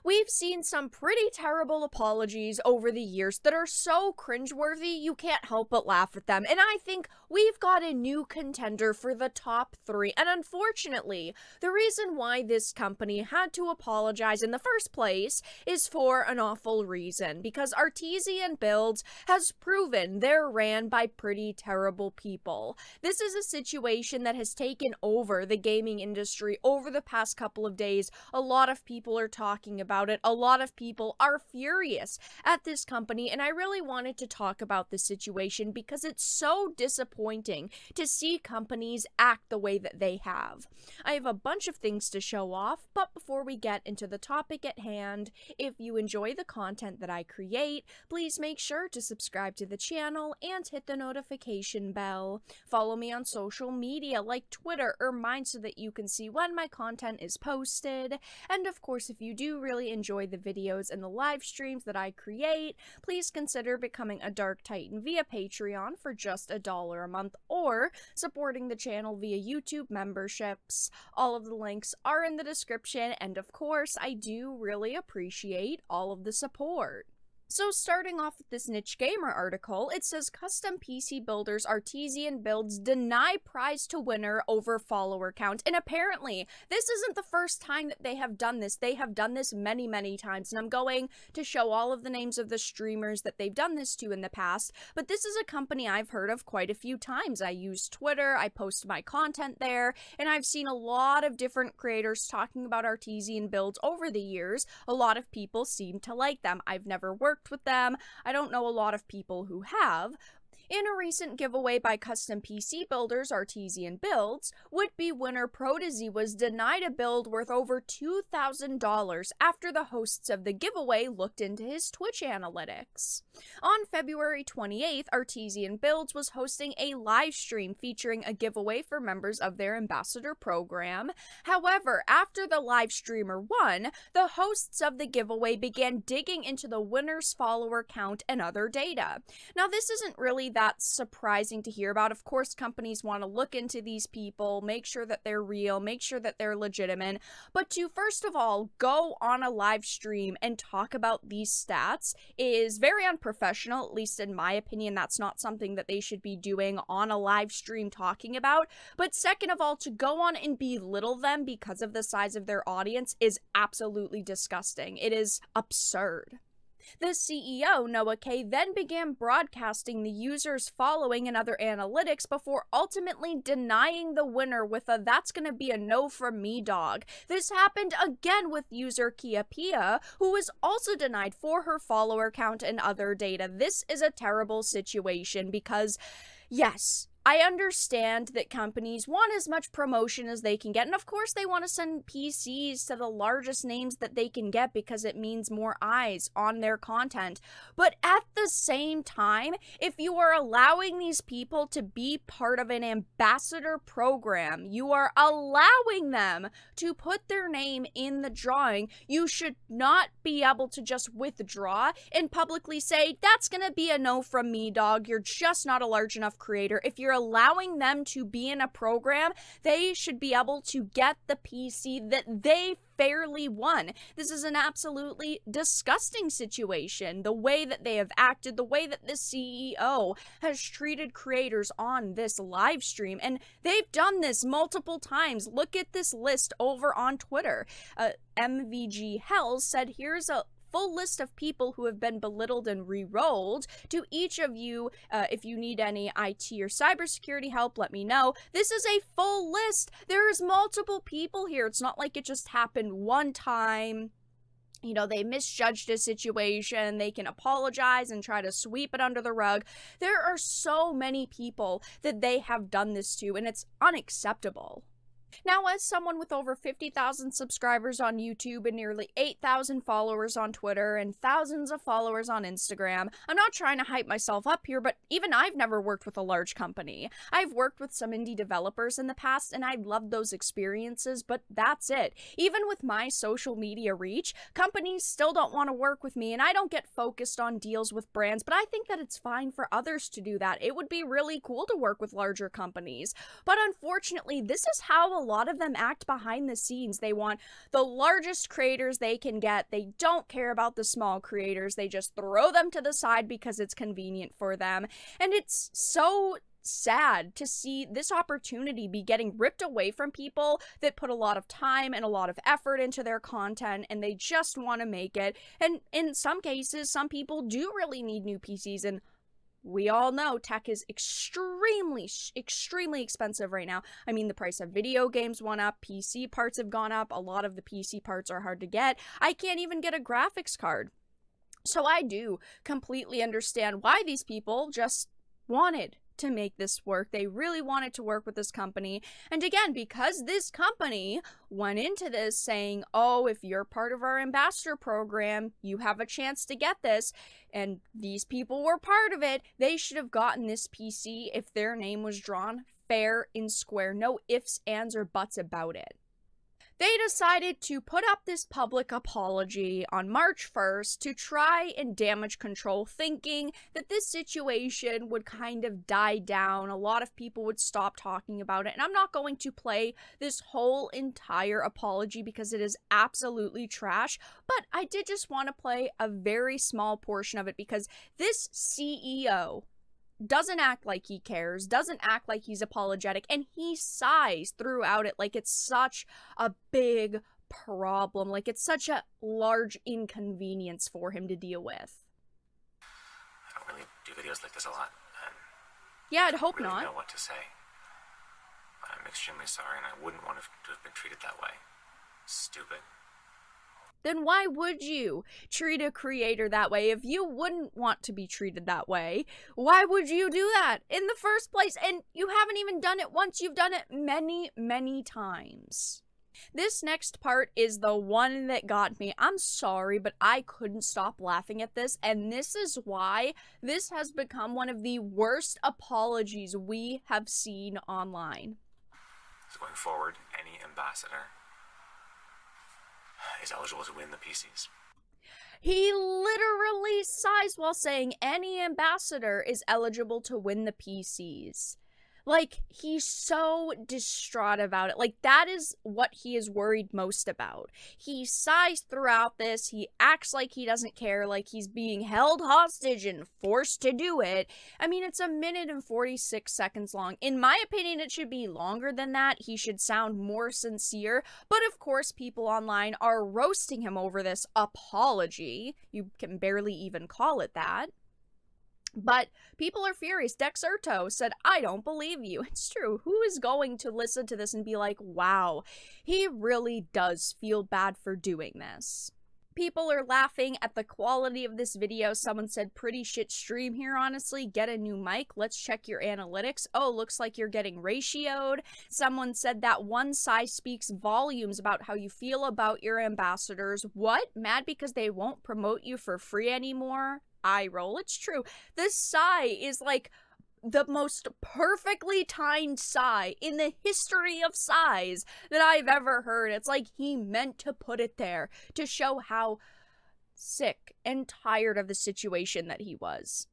We've seen some pretty terrible apologies over the years that are so cringeworthy you can't help but laugh at them, and I think we've got a new contender for the top three. And unfortunately, the reason why this company had to apologize in the first place is for an awful reason, because Artesian Builds has proven they're ran by pretty terrible people. This is a situation that has taken over the gaming industry over the past couple of days. A lot of people are talking about it. A lot of people are furious at this company, and I really wanted to talk about this situation because it's so disappointing to see companies act the way that they have. I have a bunch of things to show off, but before we get into the topic at hand, if you enjoy the content that I create, please make sure to subscribe to the channel and hit the notification bell. Follow me on social media like Twitter or mine so that you can see when my content is posted. And of course, if you do really enjoy the videos and the live streams that I create, please consider becoming a Dark Titan via Patreon for just $1 a month, or supporting the channel via YouTube memberships. All of the links are in the description, and of course, I do really appreciate all of the support. So starting off with this Niche Gamer article, it says custom PC builders Artesian Builds deny prize to winner over follower count. And apparently, this isn't the first time that they have done this. They have done this many, many times. And I'm going to show all of the names of the streamers that they've done this to in the past. But this is a company I've heard of quite a few times. I use Twitter, I post my content there, and I've seen a lot of different creators talking about Artesian Builds over the years. A lot of people seem to like them. I've never worked with them. I don't know a lot of people who have. In a recent giveaway by custom PC builders Artesian Builds, would-be winner Protezi was denied a build worth over $2,000 after the hosts of the giveaway looked into his Twitch analytics. On February 28th, Artesian Builds was hosting a live stream featuring a giveaway for members of their ambassador program. However, after the live streamer won, the hosts of the giveaway began digging into the winner's follower count and other data. Now, this isn't really that's surprising to hear about. Of course, companies want to look into these people, make sure that they're real, make sure that they're legitimate, but to first of all go on a live stream and talk about these stats is very unprofessional. At least in my opinion, that's not something that they should be doing on a live stream talking about. But second of all, to go on and belittle them because of the size of their audience is absolutely disgusting. It is absurd. The CEO, Noah K., then began broadcasting the user's following and other analytics before ultimately denying the winner with a "that's gonna be a no from me, dog." This happened again with user Kia Pia, who was also denied for her follower count and other data. This is a terrible situation because, yes, I understand that companies want as much promotion as they can get, and of course they want to send PCs to the largest names that they can get because it means more eyes on their content. But at the same time, if you are allowing these people to be part of an ambassador program, you are allowing them to put their name in the drawing. You should not be able to just withdraw and publicly say, "that's gonna be a no from me, dog. You're just not a large enough creator." If you're allowing them to be in a program, they should be able to get the PC that they fairly won. This is an absolutely disgusting situation. The way that they have acted, the way that the CEO has treated creators on this live stream, and they've done this multiple times. Look at this list over on Twitter. MVG Hells said, "Here's a full list of people who have been belittled and re-rolled. To each of you, if you need any IT or cybersecurity help, let me know." This is a full list. There's multiple people here. It's not like it just happened one time. You know, they misjudged a situation, they can apologize and try to sweep it under the rug. There are so many people that they have done this to, and it's unacceptable. Now, as someone with over 50,000 subscribers on YouTube and nearly 8,000 followers on Twitter and thousands of followers on Instagram, I'm not trying to hype myself up here, but even I've never worked with a large company. I've worked with some indie developers in the past, and I loved those experiences, but that's it. Even with my social media reach, companies still don't want to work with me, and I don't get focused on deals with brands, but I think that it's fine for others to do that. It would be really cool to work with larger companies. But unfortunately, this is how how a lot of them act behind the scenes. They want the largest creators they can get. They don't care about the small creators. They just throw them to the side because it's convenient for them. And it's so sad to see this opportunity be getting ripped away from people that put a lot of time and a lot of effort into their content, and they just want to make it. And in some cases, some people do really need new PCs, and we all know tech is extremely expensive right now. I mean, the price of video games went up, PC parts have gone up, a lot of the PC parts are hard to get. I can't even get a graphics card. So I do completely understand why these people just wanted to make this work. They really wanted to work with this company. And again, because this company went into this saying, oh, if you're part of our ambassador program, you have a chance to get this, and these people were part of it, they should have gotten this PC if their name was drawn fair and square. No ifs, ands, or buts about it. They decided to put up this public apology on March 1st to try and damage control, thinking that this situation would kind of die down. A lot of people would stop talking about it. And I'm not going to play this whole entire apology because it is absolutely trash, but I did just want to play a very small portion of it because this CEO doesn't act like he cares, doesn't act like he's apologetic, and he sighs throughout it like it's such a big problem, like it's such a large inconvenience for him to deal with. I don't really do videos like this a lot, and yeah, I'd hope really not. Know what to say. I'm extremely sorry, and I wouldn't want to have been treated that way. Stupid. Then why would you treat a creator that way? If you wouldn't want to be treated that way, why would you do that in the first place? And you haven't even done it once, you've done it many, many times. This next part is the one that got me. I'm sorry, but I couldn't stop laughing at this, and this is why this has become one of the worst apologies we have seen online. So going forward, any ambassador is eligible to win the PCs. He literally sighs while saying any ambassador is eligible to win the PCs. Like, he's so distraught about it. Like, that is what he is worried most about. He sighs throughout this. He acts like he doesn't care, like he's being held hostage and forced to do it. I mean, it's 1 minute and 46 seconds long. In my opinion, it should be longer than that. He should sound more sincere. But of course, people online are roasting him over this apology. You can barely even call it that. But people are furious. Dexerto said, I don't believe you. It's true. Who is going to listen to this and be like, wow, he really does feel bad for doing this? People are laughing at the quality of this video. Someone said, pretty shit stream here, honestly. Get a new mic. Let's check your analytics. Oh, looks like you're getting ratioed. Someone said that one sigh speaks volumes about how you feel about your ambassadors. What? Mad because they won't promote you for free anymore? Eye roll. It's true. This sigh is like the most perfectly timed sigh in the history of sighs that I've ever heard. It's like he meant to put it there to show how sick and tired of the situation that he was.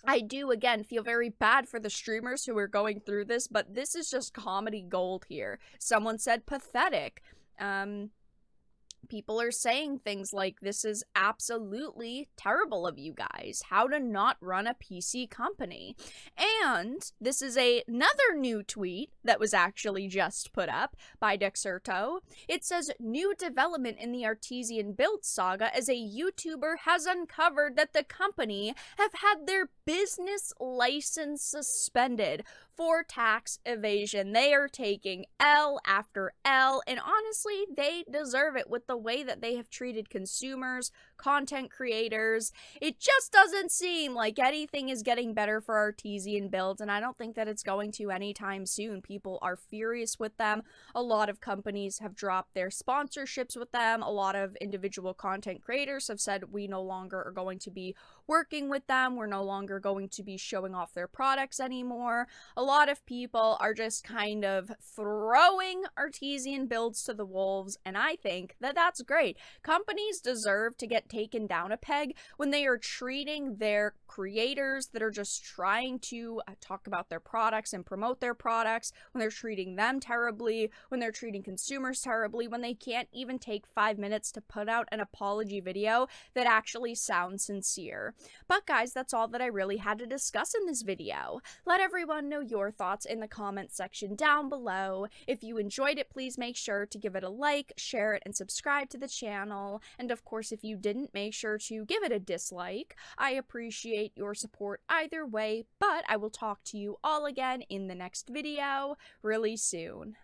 I do, again, feel very bad for the streamers who are going through this, but this is just comedy gold here. Someone said pathetic. People are saying things like, this is absolutely terrible of you guys. How to not run a PC company. And this is another new tweet that was actually just put up by Dexerto. It says, new development in the Artesian build saga as a YouTuber has uncovered that the company have had their business license suspended for tax evasion. They are taking L after L, and honestly, they deserve it with the way that they have treated consumers, content creators. It just doesn't seem like anything is getting better for Artesian builds, and I don't think that it's going to anytime soon. People are furious with them. A lot of companies have dropped their sponsorships with them. A lot of individual content creators have said, we no longer are going to be working with them. We're no longer going to be showing off their products anymore. A lot of people are just kind of throwing Artesian builds to the wolves, and I think that that's great. Companies deserve to get taken down a peg when they are treating their creators that are just trying to talk about their products and promote their products, when they're treating them terribly, when they're treating consumers terribly, when they can't even take 5 minutes to put out an apology video that actually sounds sincere. But guys, that's all that I really had to discuss in this video. Let everyone know your thoughts in the comments section down below. If you enjoyed it, please make sure to give it a like, share it, and subscribe to the channel. And of course, if you didn't, make sure to give it a dislike. I appreciate your support either way, but I will talk to you all again in the next video really soon.